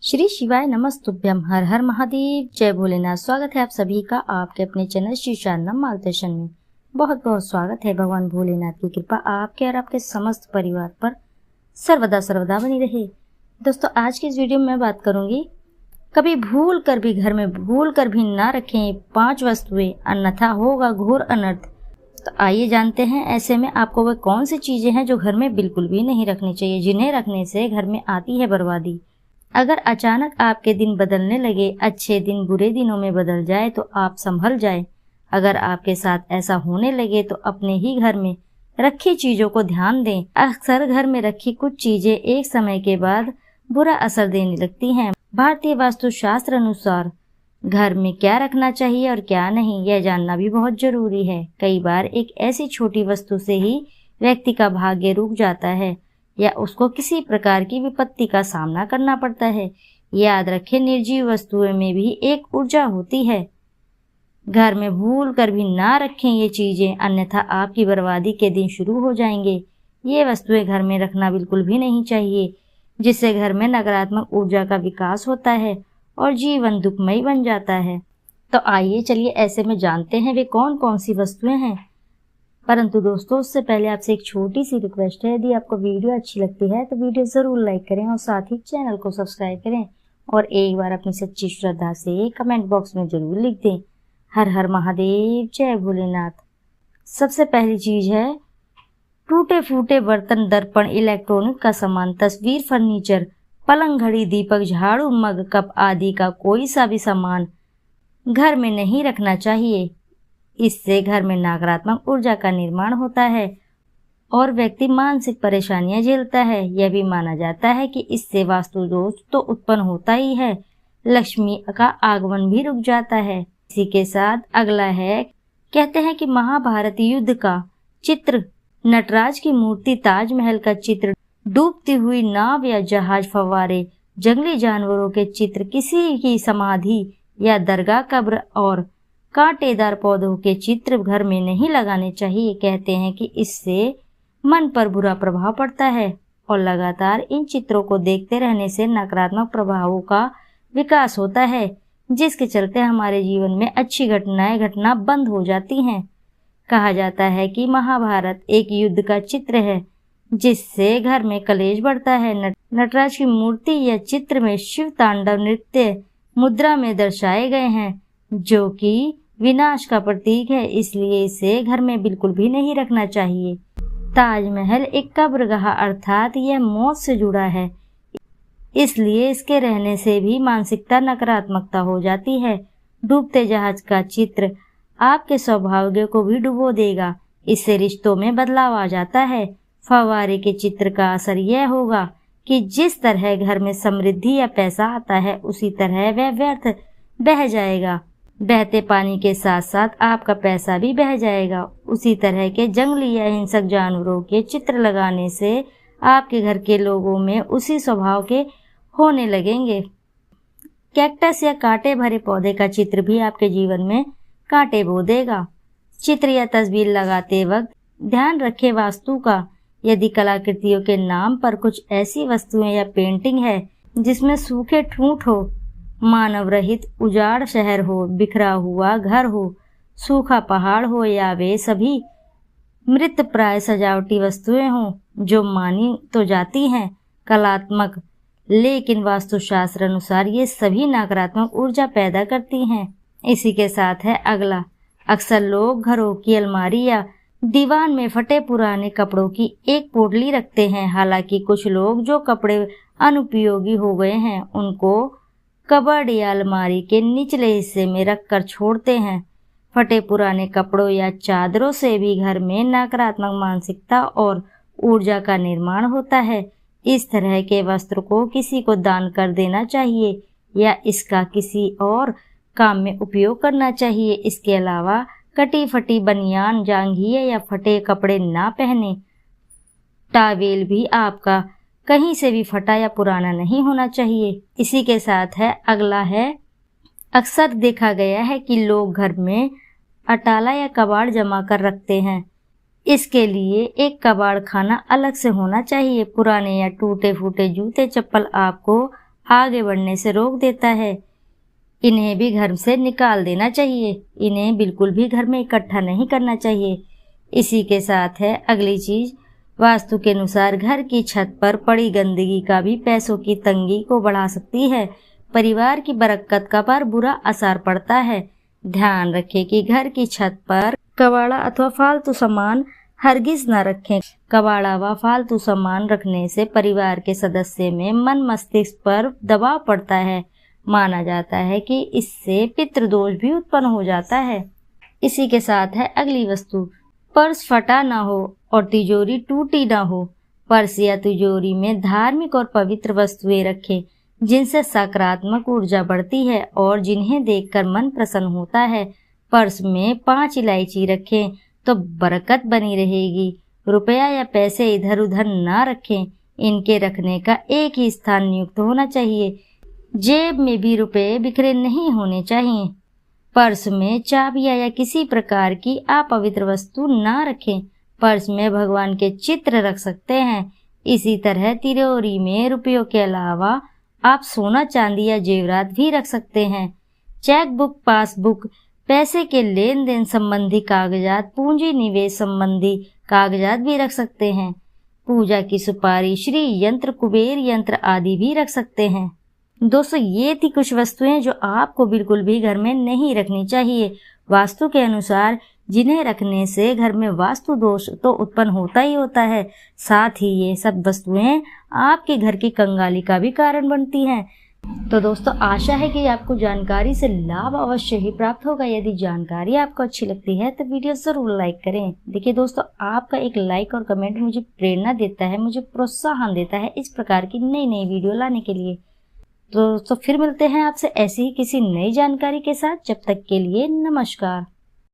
श्री शिवाय नमस्तुभ्यम। हर हर महादेव, जय भोलेनाथ। स्वागत है आप सभी का आपके अपने चैनल श्री शारदाम मार्गदर्शन में। बहुत बहुत स्वागत है। भगवान भोलेनाथ की कृपा आपके और आपके समस्त परिवार पर सर्वदा सर्वदा बनी रहे। दोस्तों, आज की इस वीडियो में मैं बात करूंगी, कभी भूल कर भी घर में भूल कर भी ना रखें 5 वस्तुएं, अन्यथा होगा घोर अनर्थ। तो आइए जानते हैं ऐसे में आपको वह कौन सी चीजें हैं जो घर में बिल्कुल भी नहीं रखनी चाहिए, जिन्हें रखने से घर में आती है बर्बादी। अगर अचानक आपके दिन बदलने लगे, अच्छे दिन बुरे दिनों में बदल जाए तो आप संभल जाए। अगर आपके साथ ऐसा होने लगे तो अपने ही घर में रखी चीजों को ध्यान दें। अक्सर घर में रखी कुछ चीजें एक समय के बाद बुरा असर देने लगती हैं। भारतीय वास्तुशास्त्र अनुसार घर में क्या रखना चाहिए और क्या नहीं, यह जानना भी बहुत जरूरी है। कई बार एक ऐसी छोटी वस्तु से ही व्यक्ति का भाग्य रुक जाता है या उसको किसी प्रकार की विपत्ति का सामना करना पड़ता है। याद रखें, निर्जीव वस्तुओं में भी एक ऊर्जा होती है। घर में भूल कर भी ना रखें ये चीजें, अन्यथा आपकी बर्बादी के दिन शुरू हो जाएंगे। ये वस्तुएं घर में रखना बिल्कुल भी नहीं चाहिए, जिससे घर में नकारात्मक ऊर्जा का विकास होता है और जीवन दुखमय बन जाता है। तो आइए चलिए ऐसे में जानते हैं वे कौन कौन सी वस्तुएं हैं। परंतु दोस्तों, उससे पहले आपसे एक छोटी सी रिक्वेस्ट है, यदि आपको वीडियो अच्छी लगती है तो वीडियो जरूर लाइक करें और साथ ही चैनल को सब्सक्राइब करें और एक बार अपनी सच्ची श्रद्धा से कमेंट बॉक्स में जरूर लिख दें, हर हर महादेव, जय भोलेनाथ। सबसे पहली चीज है टूटे फूटे बर्तन, दर्पण, इलेक्ट्रॉनिक का सामान, तस्वीर, फर्नीचर, पलंग, घड़ी, दीपक, झाड़ू, मग, कप आदि का कोई सा भी सामान घर में नहीं रखना चाहिए। इससे घर में नकारात्मक ऊर्जा का निर्माण होता है और व्यक्ति मानसिक परेशानियां झेलता है। यह भी माना जाता है कि इससे वास्तु दोष तो उत्पन्न होता ही है, लक्ष्मी का आगमन भी रुक जाता है। इसी के साथ अगला है, कहते हैं कि महाभारत युद्ध का चित्र, नटराज की मूर्ति, ताजमहल का चित्र, डूबती हुई नाव या जहाज, फव्वारे, जंगली जानवरों के चित्र, किसी की समाधि या दरगाह, कब्र और कांटेदार पौधों के चित्र घर में नहीं लगाने चाहिए। कहते हैं कि इससे मन पर बुरा प्रभाव पड़ता है और लगातार इन चित्रों को देखते रहने से नकारात्मक प्रभावों का विकास होता है, जिसके चलते हमारे जीवन में अच्छी घटनाएं घटना बंद हो जाती हैं। कहा जाता है कि महाभारत एक युद्ध का चित्र है, जिससे घर में कलेश बढ़ता है। नटराज की मूर्ति या चित्र में शिव तांडव नृत्य मुद्रा में दर्शाए गए हैं, जो कि विनाश का प्रतीक है, इसलिए इसे घर में बिल्कुल भी नहीं रखना चाहिए। ताजमहल एक कब्रगाह अर्थात यह मौत से जुड़ा है, इसलिए इसके रहने से भी मानसिकता नकारात्मकता हो जाती है। डूबते जहाज का चित्र आपके सौभाग्य को भी डुबो देगा, इससे रिश्तों में बदलाव आ जाता है। फव्वारे के चित्र का असर यह होगा कि जिस तरह घर में समृद्धि या पैसा आता है, उसी तरह वह व्यर्थ बह जाएगा। बहते पानी के साथ साथ आपका पैसा भी बह जाएगा। उसी तरह के जंगली या हिंसक जानवरों के चित्र लगाने से आपके घर के लोगों में उसी स्वभाव के होने लगेंगे। कैक्टस या कांटे भरे पौधे का चित्र भी आपके जीवन में कांटे बो देगा। चित्र या तस्वीर लगाते वक्त ध्यान रखें वास्तु का। यदि कलाकृतियों के नाम पर कुछ ऐसी वस्तुएं या पेंटिंग है जिसमें सूखे ठूंठ हो, मानव रहित उजाड़ शहर हो, बिखरा हुआ घर हो, सूखा पहाड़ हो, या वे सभी मृत प्राय सजावटी वस्तुएं हों जो मानी तो जाती हैं कलात्मक, लेकिन वास्तुशास्त्र अनुसार ये सभी नकारात्मक ऊर्जा पैदा करती हैं। इसी के साथ है अगला, अक्सर लोग घरों की अलमारी या दीवान में फटे पुराने कपड़ों की एक पोटली रखते हैं। हालांकि कुछ लोग जो कपड़े अनुपयोगी हो गए हैं उनको कबर्ड या अलमारी के निचले हिस्से में रखकर छोड़ते हैं। फटे पुराने कपड़ों या चादरों से भी घर में नकारात्मक मानसिकता और ऊर्जा का निर्माण होता है। इस तरह के वस्त्र को किसी को दान कर देना चाहिए या इसका किसी और काम में उपयोग करना चाहिए। इसके अलावा कटी फटी बनियान, जांघिया या फटे कपड़े ना पहने। टावेल भी आपका कहीं से भी फटा या पुराना नहीं होना चाहिए। इसी के साथ है अगला है, अक्सर देखा गया है कि लोग घर में अटाला या कबाड़ जमा कर रखते हैं। इसके लिए एक कबाड़ खाना अलग से होना चाहिए। पुराने या टूटे फूटे जूते चप्पल आपको आगे बढ़ने से रोक देता है। इन्हें भी घर से निकाल देना चाहिए। इन्हें बिल्कुल भी घर में इकट्ठा नहीं करना चाहिए। इसी के साथ है अगली चीज, वास्तु के अनुसार घर की छत पर पड़ी गंदगी का भी पैसों की तंगी को बढ़ा सकती है। परिवार की बरकत का पर बुरा असर पड़ता है। ध्यान रखें कि घर की छत पर कबाड़ा अथवा फालतू सामान हरगिज न रखें। कबाड़ा व फालतू सामान रखने से परिवार के सदस्य में मन मस्तिष्क पर दबाव पड़ता है। माना जाता है कि इससे पितृदोष भी उत्पन्न हो जाता है। इसी के साथ है अगली वस्तु, पर्स फटा ना हो और तिजोरी टूटी ना हो। पर्स या तिजोरी में धार्मिक और पवित्र वस्तुएं रखें जिनसे सकारात्मक ऊर्जा बढ़ती है और जिन्हें देखकर मन प्रसन्न होता है। पर्स में 5 इलायची रखें तो बरकत बनी रहेगी। रुपया या पैसे इधर उधर ना रखें। इनके रखने का एक ही स्थान नियुक्त होना चाहिए। जेब में भी रुपए बिखरे नहीं होने चाहिए। पर्स में चाबियां या किसी प्रकार की अपवित्र वस्तु ना रखें। पर्स में भगवान के चित्र रख सकते हैं। इसी तरह तिजोरी में रुपयों के अलावा आप सोना चांदी या जेवरात भी रख सकते हैं। चेक बुक, पासबुक, पैसे के लेन देन संबंधी कागजात, पूंजी निवेश संबंधी कागजात भी रख सकते हैं। पूजा की सुपारी, श्री यंत्र, कुबेर यंत्र आदि भी रख सकते हैं। दोस्तों, ये थी कुछ वस्तुएं जो आपको बिल्कुल भी घर में नहीं रखनी चाहिए। वास्तु के अनुसार जिन्हें रखने से घर में वास्तु दोष तो उत्पन्न होता ही होता है, साथ ही ये सब वस्तुएं आपके घर की कंगाली का भी कारण बनती हैं। तो दोस्तों, आशा है कि आपको जानकारी से लाभ अवश्य ही प्राप्त होगा। यदि जानकारी आपको अच्छी लगती है तो वीडियो जरूर लाइक करें। देखिए दोस्तों, आपका एक लाइक और कमेंट मुझे प्रेरणा देता है, मुझे प्रोत्साहन देता है इस प्रकार की नई नई वीडियो लाने के लिए। तो फिर मिलते हैं आपसे ऐसी ही किसी नई जानकारी के साथ। जब तक के लिए नमस्कार।